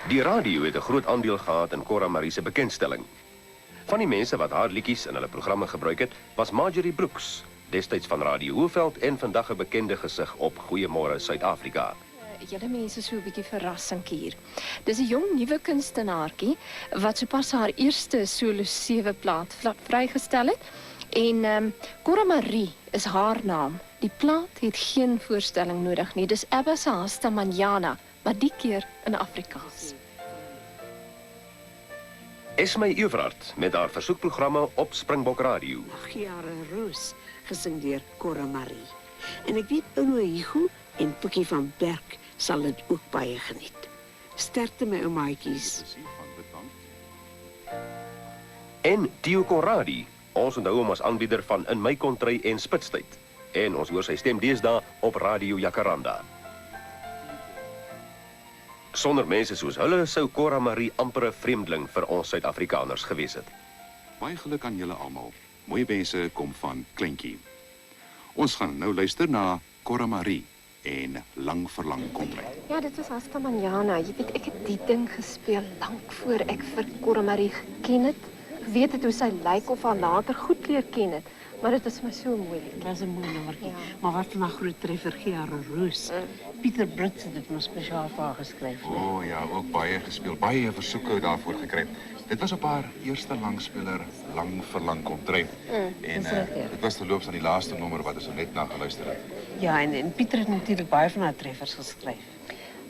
Die radio het 'n groot aandeel gehad in Cora Marie se bekendstelling. Van die mense wat haar liedjies in hulle programme gebruik het, was Marjorie Brooks, destyds van Radio Hoëveld en vandag 'n bekende gesig op Goeiemôre Suid-Afrika. Julle mense so 'n bietjie verrassing hier. Dis 'n jong nuwe kunstenaartjie wat sopas haar eerste solo 7 plaat vrygestel het. En Cora Marie is haar naam. Die plaat het geen voorstelling nodig nie. Dis Abba se Hasta Manana, maar die keer in Afrikaans. Esme Everard met haar versoekprogramme op Springbok Radio. Jare Roos, gesing deur Cora Marie. En ek weet Ouno Higo en Pukkie van Berg sal dit ook baie geniet. Sterkte my ou maatjies. En Theo Conradie, ons onthou hom as aanbieder van In My Kontry en Spitstyd. En ons hoor sy stem deesdae op Radio Jacaranda. Sonder mense soos hulle sou Cora Marie amper 'n vreemdeling vir ons Suid-Afrikaners gewees het. Baie geluk aan julle almal. Mooi wense kom van Kleintjie. Ons gaan nou luister na Cora Marie en Lang Verlang Kontry. Ja, dit was Hasta Manana. Jy weet, ek het die ding gespeel lank voor ek vir Cora Marie geken het. Geweet het hoe sy lyk of haar later goed leer ken het. Maar dit is my so mooi. Dit was 'n mooi nommertjie. Ja. Maar wat van 'n groot treffer, Jare Roos. Pieter Brits het dit mos spesiaal vir haar geskryf. O ja, ook baie gespeel, baie versoeke daarvoor gekry. Dit was op haar eerste langspeler, Lang Verlang Kontry. En dit was terloops aan die laaste nommer wat ons net na geluister het. Ja, en Pieter het natuurlik baie van haar treffers geskryf.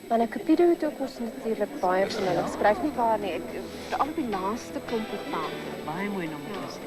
Maar Cupido het ook ons natuurlik baie van hulle geskryf, nie waar nie. Ek al die laaste klompie plaat. Baie mooi nommertjies.